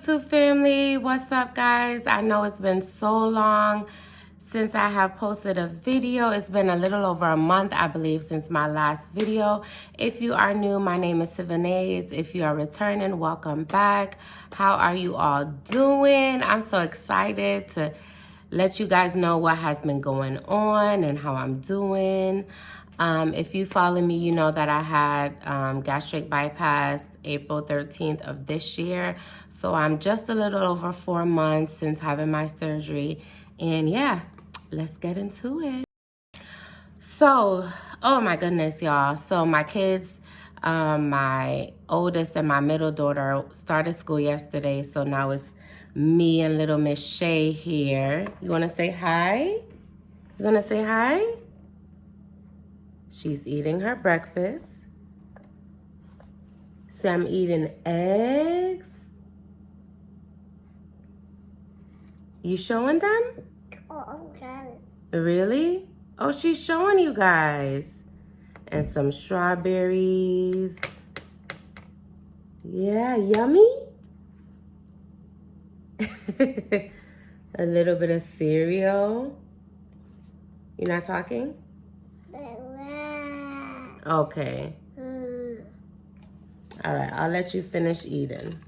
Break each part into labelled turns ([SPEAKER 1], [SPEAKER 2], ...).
[SPEAKER 1] YouTube family, what's up guys? I know it's been so long since I have posted a video. It's been a little over a month, I believe, since my last video. If you are new, my name is Sylvanaise. If you are returning, welcome back. How are you all doing? I'm so excited to let you guys know what has been going on and how I'm doing. If you follow me, you know that I had gastric bypass April 13th of this year. So I'm just a little over 4 months since having my surgery. And yeah, let's get into it. So, oh my goodness, y'all. So my kids, my oldest and my middle daughter started school yesterday. So now it's me and little Miss Shay here. You want to say hi? You want to say hi? She's eating her breakfast. See, I'm eating eggs. You showing them?
[SPEAKER 2] Oh, okay.
[SPEAKER 1] Really? Oh, she's showing you guys. And some strawberries. Yeah, yummy. A little bit of cereal. You're not talking? Okay. All right, I'll let you finish eating.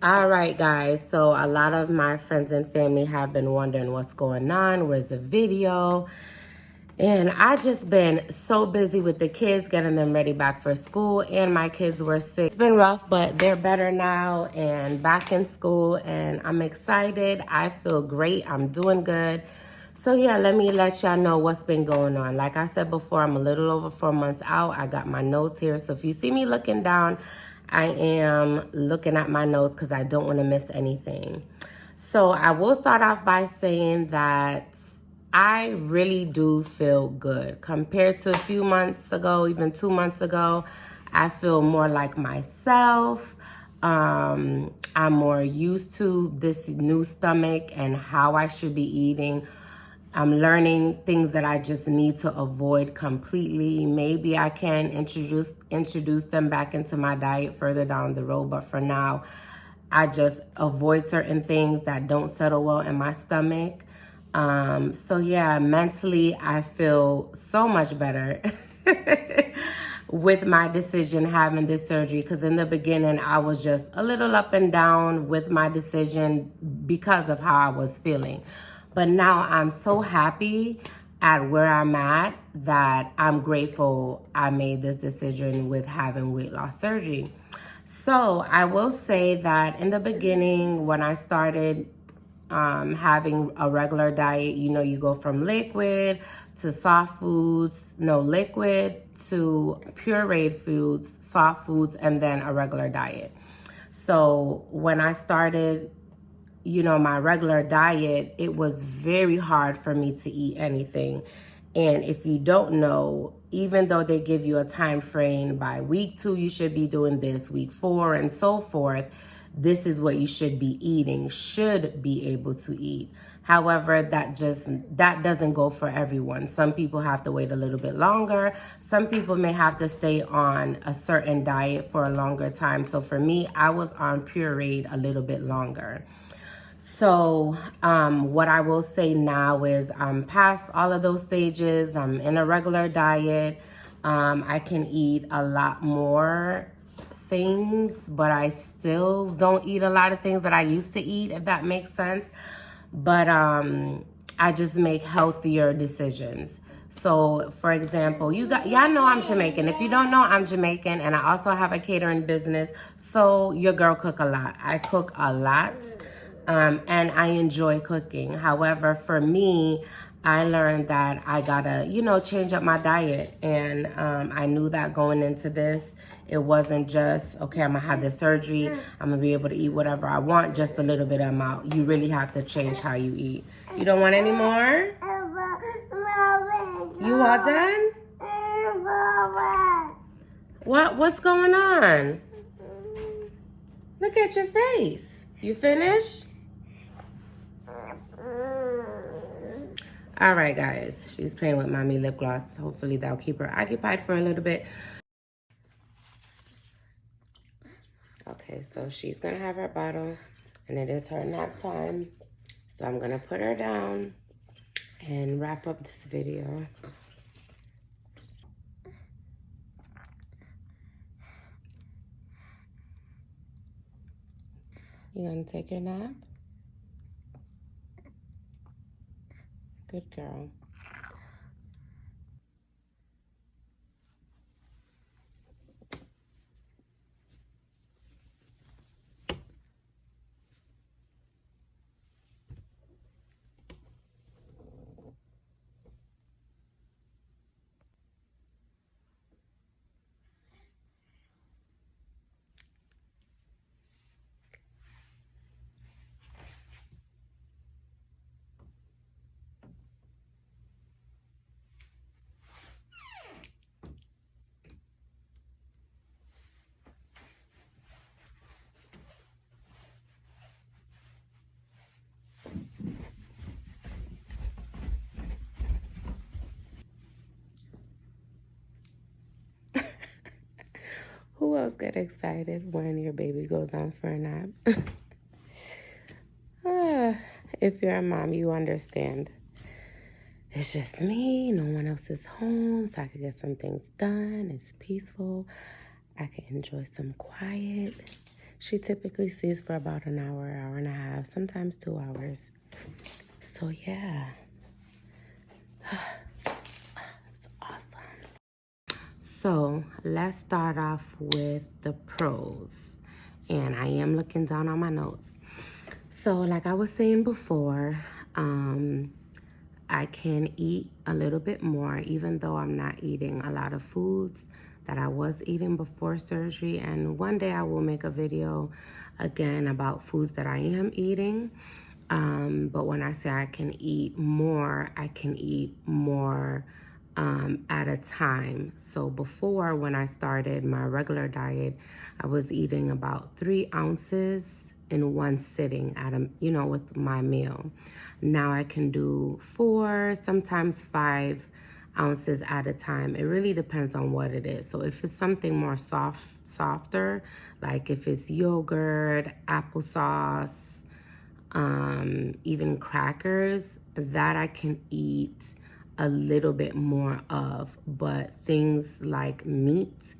[SPEAKER 1] All right, guys. So a lot of my friends and family have been wondering what's going on. Where's the video? And I just been so busy with the kids, getting them ready back for school. And my kids were sick. It's been rough, but they're better now and back in school. And I'm excited. I feel great. I'm doing good. So yeah, let me let y'all know what's been going on. Like I said before, I'm a little over 4 months out. I got my notes here. So if you see me looking down, I am looking at my notes because I don't want to miss anything. So I will start off by saying that I really do feel good. Compared to a few months ago, even 2 months ago, I feel more like myself. I'm more used to this new stomach and how I should be eating. I'm learning things that I just need to avoid completely. Maybe I can introduce them back into my diet further down the road, but for now, I just avoid certain things that don't settle well in my stomach. So yeah, mentally, I feel so much better with my decision having this surgery, because in the beginning, I was just a little up and down with my decision because of how I was feeling. But now I'm so happy at where I'm at that I'm grateful I made this decision with having weight loss surgery. So I will say that in the beginning, when I started having a regular diet, you know, you go from liquid to soft foods, liquid to pureed foods, soft foods, and then a regular diet. So when I started, you know, my regular diet, it was very hard for me to eat anything. And if you don't know, even though they give you a time frame, by week 2, you should be doing this, week 4, and so forth, this is what you should be eating, should be able to eat. However, that doesn't go for everyone. Some people have to wait a little bit longer. Some people may have to stay on a certain diet for a longer time. So for me, I was on pureed a little bit longer. So what I will say now is I'm past all of those stages. I'm in a regular diet. I can eat a lot more things, but I still don't eat a lot of things that I used to eat, if that makes sense. But I just make healthier decisions. So, for example, y'all know I'm Jamaican. If you don't know, I'm Jamaican, and I also have a catering business. So your girl cook a lot. I cook a lot. And I enjoy cooking. However, for me, I learned that I gotta, change up my diet. And I knew that going into this, it wasn't just, okay, I'm gonna have this surgery, I'm gonna be able to eat whatever I want, just a little bit amount. You really have to change how you eat. You don't want any more? You all done? What's going on? Look at your face. You finished? All right, guys. She's playing with mommy lip gloss. Hopefully that'll keep her occupied for a little bit. Okay. Okay, so she's gonna have her bottle, and it is her nap time. So I'm gonna put her down and wrap up this video. You gonna take your nap? Good girl. Who else get excited when your baby goes on for a nap? If you're a mom, you understand. It's just me, no one else is home, so I can get some things done. It's peaceful. I can enjoy some quiet. She typically sleeps for about an hour, hour and a half, sometimes 2 hours. So yeah, it's awesome. So let's start off with the pros. And I am looking down on my notes. So like I was saying before, I can eat a little bit more, even though I'm not eating a lot of foods that I was eating before surgery. And one day I will make a video again about foods that I am eating. But when I say I can eat more, I can eat more at a time. So before, when I started my regular diet, I was eating about 3 ounces in one sitting at with my meal. Now I can do 4, sometimes 5 ounces at a time. It really depends on what it is. So if it's something more softer, like if it's yogurt, applesauce, even crackers, that I can eat a little bit more of. But things like meat,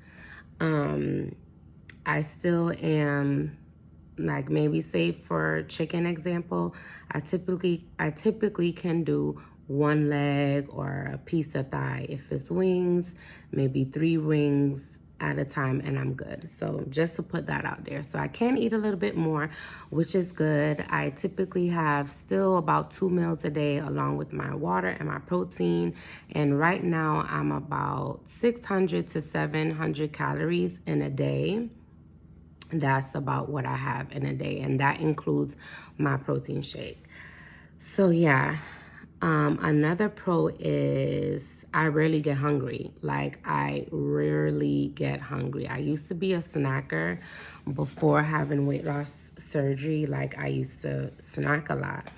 [SPEAKER 1] I still am, like, maybe say for chicken example, I typically can do 1 leg or a piece of thigh. If it's wings, maybe 3 wings at a time, and I'm good. So just to put that out there. So I can eat a little bit more, which is good. I typically have still about 2 meals a day along with my water and my protein. And right now I'm about 600 to 700 calories in a day. That's about what I have in a day, and that includes my protein shake. So yeah, another pro is I rarely get hungry. Like, I rarely get hungry. I used to be a snacker before having weight loss surgery. Like, I used to snack a lot,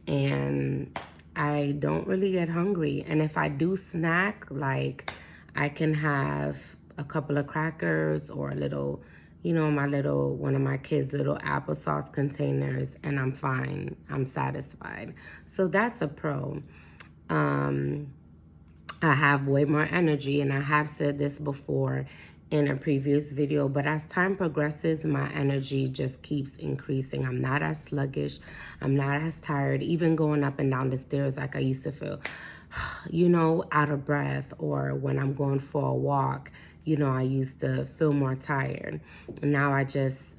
[SPEAKER 1] and I don't really get hungry. And if I do snack, like, I can have a couple of crackers or a little, one of my kids' little applesauce containers, and I'm fine. I'm satisfied. So that's a pro. I have way more energy, and I have said this before in a previous video, but as time progresses, my energy just keeps increasing. I'm not as sluggish. I'm not as tired. Even going up and down the stairs, like I used to feel, out of breath, or when I'm going for a walk, I used to feel more tired. Now I just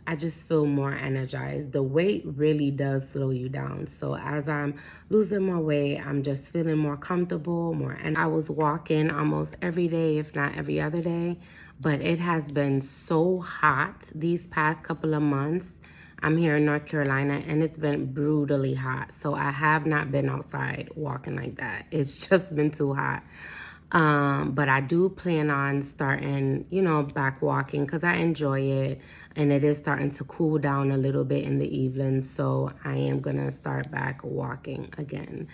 [SPEAKER 1] feel more energized. The weight really does slow you down. So as I'm losing my weight, I'm just feeling more comfortable, and I was walking almost every day, if not every other day. But it has been so hot these past couple of months. I'm here in North Carolina, and it's been brutally hot. So I have not been outside walking like that. It's just been too hot. But I do plan on starting, back walking because I enjoy it. And it is starting to cool down a little bit in the evenings. So I am going to start back walking again.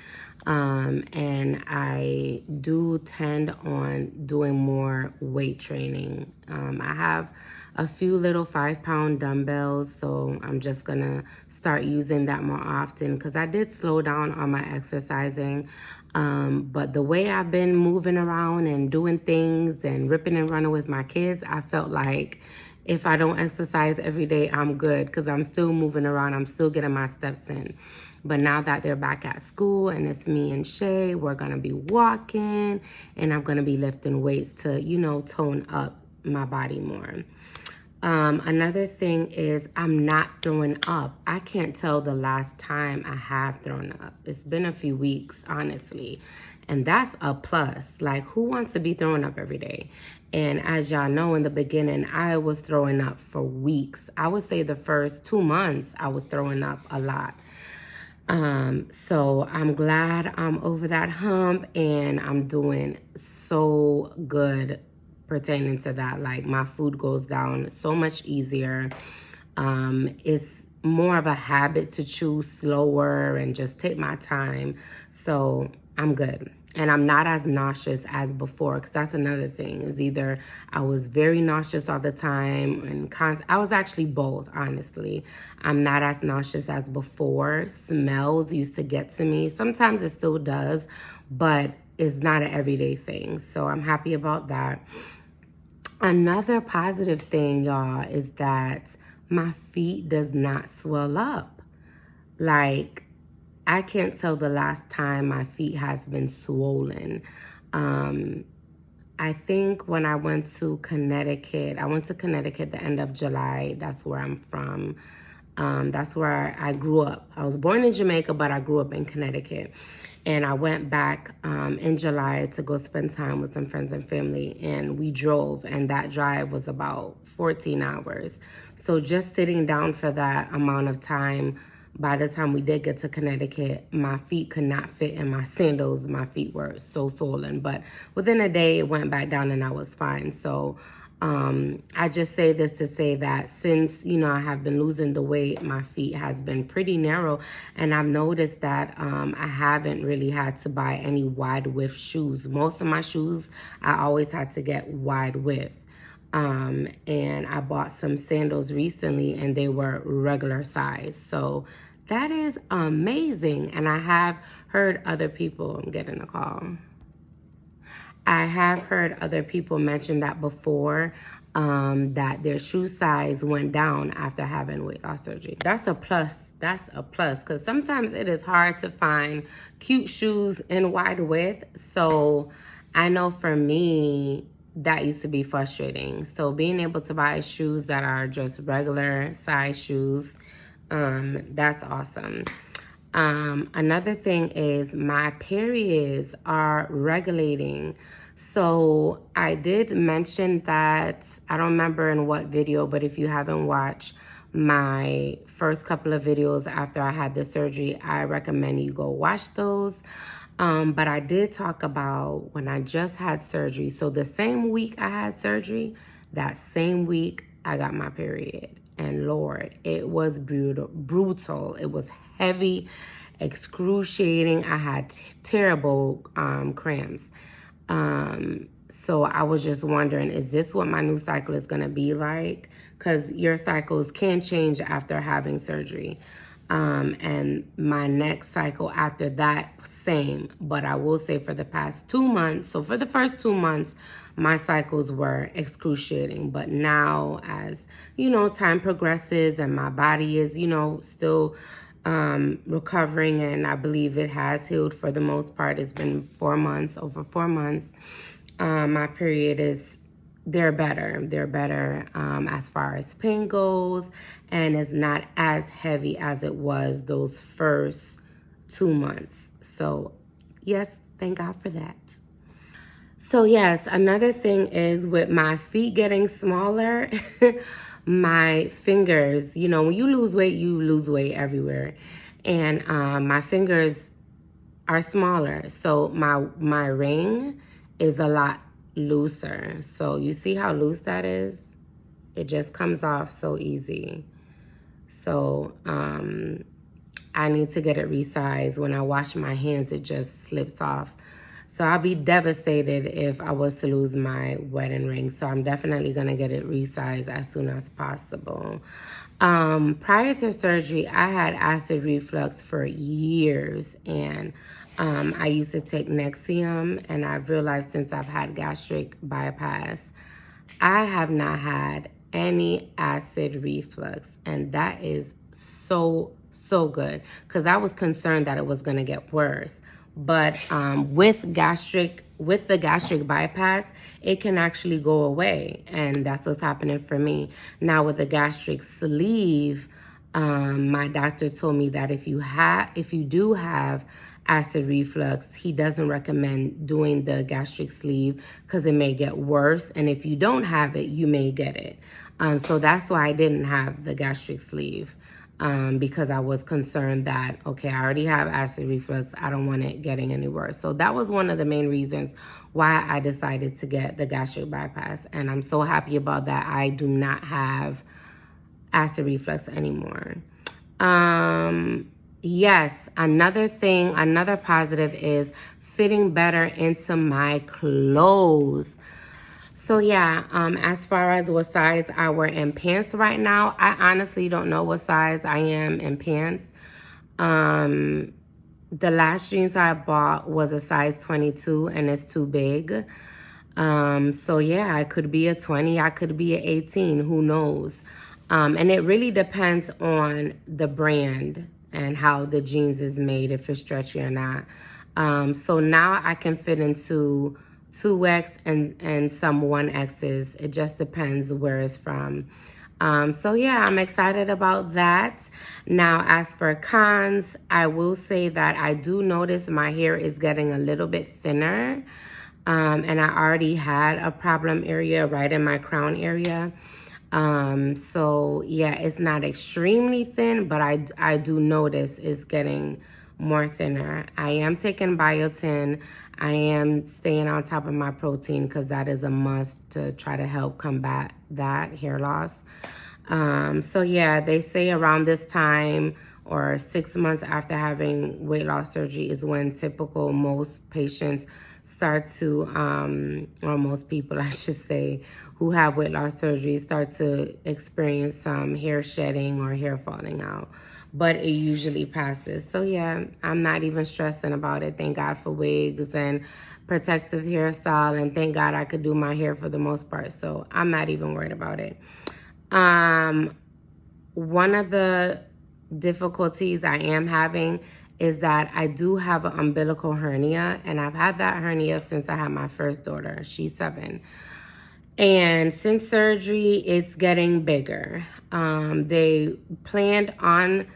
[SPEAKER 1] And I do tend on doing more weight training. I have a few little 5-pound dumbbells, so I'm just gonna start using that more often because I did slow down on my exercising. But the way I've been moving around and doing things and ripping and running with my kids, I felt like if I don't exercise every day, I'm good because I'm still moving around. I'm still getting my steps in. But now that they're back at school and it's me and Shay, we're going to be walking and I'm going to be lifting weights to, tone up my body more. Another thing is I'm not throwing up. I can't tell the last time I have thrown up. It's been a few weeks, honestly. And that's a plus. Like, who wants to be throwing up every day? And as y'all know, in the beginning, I was throwing up for weeks. I would say the first 2 months, I was throwing up a lot. So I'm glad I'm over that hump and I'm doing so good pertaining to that. Like, my food goes down so much easier. It's more of a habit to chew slower and just take my time. So I'm good. And I'm not as nauseous as before, because that's another thing, is either I was very nauseous all the time and I was actually both, honestly. I'm not as nauseous as before. Smells used to get to me. Sometimes it still does, but it's not an everyday thing. So I'm happy about that. Another positive thing, y'all, is that my feet does not swell up. Like, I can't tell the last time my feet has been swollen. I think when I went to Connecticut the end of July. That's where I'm from. That's where I grew up. I was born in Jamaica, but I grew up in Connecticut. And I went back in July to go spend time with some friends and family. And we drove, and that drive was about 14 hours. So just sitting down for that amount of time, by the time we did get to Connecticut, my feet could not fit in my sandals. My feet were so swollen. But within a day, it went back down and I was fine. So I just say this to say that since, I have been losing the weight, my feet has been pretty narrow. And I've noticed that I haven't really had to buy any wide width shoes. Most of my shoes, I always had to get wide width. And I bought some sandals recently and they were regular size. So that is amazing. And I have heard other people, I'm getting a call. I have heard other people mention that before, that their shoe size went down after having weight loss surgery. That's a plus. That's a plus, because sometimes it is hard to find cute shoes in wide width. So I know for me, that used to be frustrating. So being able to buy shoes that are just regular size shoes, that's awesome. Another thing is my periods are regulating. So I did mention that, I don't remember in what video, but if you haven't watched my first couple of videos after I had the surgery, I recommend you go watch those. But I did talk about when I just had surgery. So the same week I had surgery, that same week I got my period. And Lord, it was brutal. It was heavy, excruciating. I had terrible cramps. So I was just wondering, is this what my new cycle is going to be like? Because your cycles can change after having surgery. And my next cycle after that, same. But I will say for the past 2 months, so for the first 2 months, my cycles were excruciating. But now as, time progresses and my body is, still recovering, and I believe it has healed for the most part. It's been 4 months, over 4 months. My period they're better as far as pain goes, and it's not as heavy as it was those first 2 months. So yes, thank God for that. So yes, another thing is with my feet getting smaller, my fingers, when you lose weight everywhere. And my fingers are smaller. So my ring is a lot looser. So you see how loose that is? It just comes off so easy. So I need to get it resized. When I wash my hands, it just slips off. So I'll be devastated if I was to lose my wedding ring. So I'm definitely going to get it resized as soon as possible. Prior to surgery, I had acid reflux for years. And I used to take Nexium. And I've realized since I've had gastric bypass, I have not had any acid reflux. And that is so good, because I was concerned that it was going to get worse. But with the gastric bypass, it can actually go away, and that's what's happening for me now. With the gastric sleeve, my doctor told me that if you do have acid reflux, he doesn't recommend doing the gastric sleeve because it may get worse, and if you don't have it, you may get it. So that's why I didn't have the gastric sleeve. Because I was concerned that, okay, I already have acid reflux. I don't want it getting any worse. So that was one of the main reasons why I decided to get the gastric bypass. And I'm so happy about that. I do not have acid reflux anymore. Yes, another positive is fitting better into my clothes. So yeah, as far as what size I wear in pants right now, I honestly don't know what size I am in pants. The last jeans I bought was a size 22 and it's too big. So yeah, I could be a 20, I could be an 18, who knows? And it really depends on the brand and how the jeans is made, if it's stretchy or not. So now I can fit into 2X and some 1Xs. It just depends where it's from. So yeah, I'm excited about that. Now, as for cons, I will say that I do notice my hair is getting a little bit thinner. And I already had a problem area right in my crown area. So yeah, it's not extremely thin, but I do notice it's getting more thinner. I am taking biotin. I am staying on top of my protein because that is a must to try to help combat that hair loss. So yeah, they say around this time or 6 months after having weight loss surgery is when most patients start to, or most people I should say, who have weight loss surgery start to experience some hair shedding or hair falling out. But it usually passes. So yeah, I'm not even stressing about it. Thank God for wigs and protective hairstyle, and thank God I could do my hair for the most part. So I'm not even worried about it. One of the difficulties I am having is that I do have an umbilical hernia, and I've had that hernia since I had my first daughter. She's 7. And since surgery, it's getting bigger. They planned on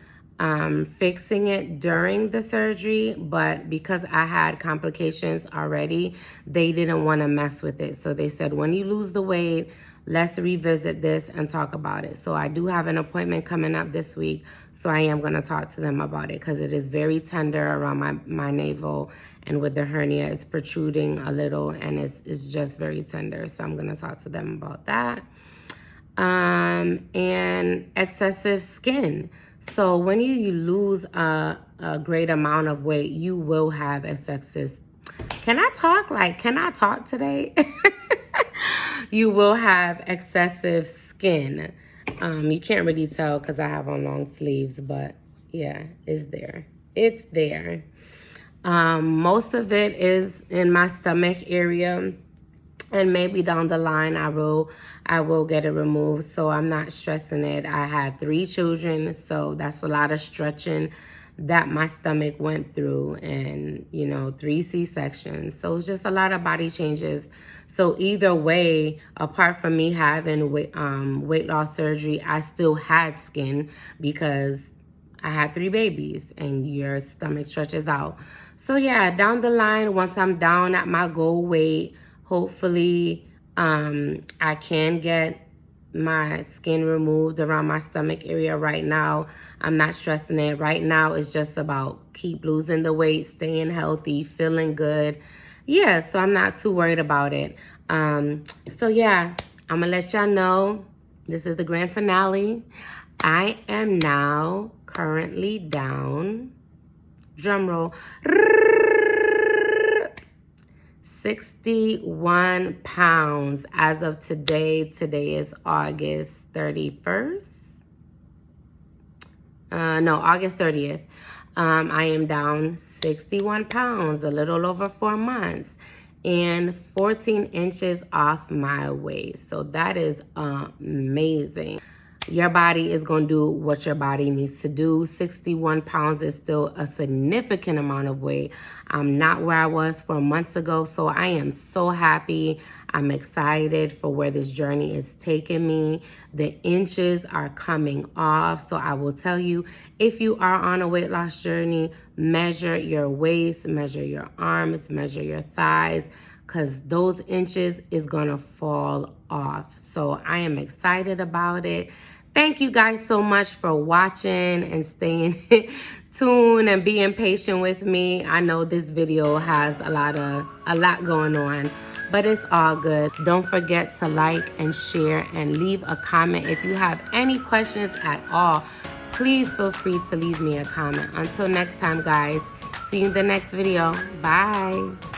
[SPEAKER 1] fixing it during the surgery, but because I had complications already, they didn't want to mess with it. So they said, when you lose the weight, let's revisit this and talk about it. So I do have an appointment coming up this week. So I am going to talk to them about it because it is very tender around my navel, and with the hernia, it's protruding a little, and it's just very tender. So I'm going to talk to them about that. And excessive skin. So when you lose a great amount of weight, you will have excessive. Can I talk today? You will have excessive skin. You can't really tell because I have on long sleeves, but yeah, it's there. It's there. Most of it is in my stomach area, and maybe down the line I will get it removed. So I'm not stressing it. I had 3 children, so that's a lot of stretching that my stomach went through, and 3 C-sections. So it's just a lot of body changes. So either way, apart from me having weight loss surgery, I still had skin because I had 3 babies and your stomach stretches out. So yeah, down the line, once I'm down at my goal weight, hopefully I can get my skin removed around my stomach area. Right now, I'm not stressing it. Right now, it's just about keep losing the weight, staying healthy, feeling good, yeah, so I'm not too worried about it. So yeah, I'm gonna let y'all know this is the grand finale. I am now currently down, drum roll, 61 pounds as of today. Today is August 31st. No, August 30th. I am down 61 pounds, a little over 4 months, and 14 inches off my waist. So that is amazing. Your body is going to do what your body needs to do. 61 pounds is still a significant amount of weight. I'm not where I was 4 months ago, so I am so happy. I'm excited for where this journey is taking me. The inches are coming off, so I will tell you, if you are on a weight loss journey, measure your waist, measure your arms, measure your thighs, because those inches is going to fall off. So I am excited about it. Thank you guys so much for watching and staying tuned and being patient with me. I know this video has a lot going on, but it's all good. Don't forget to like and share and leave a comment. If you have any questions at all, please feel free to leave me a comment. Until next time, guys, see you in the next video. Bye.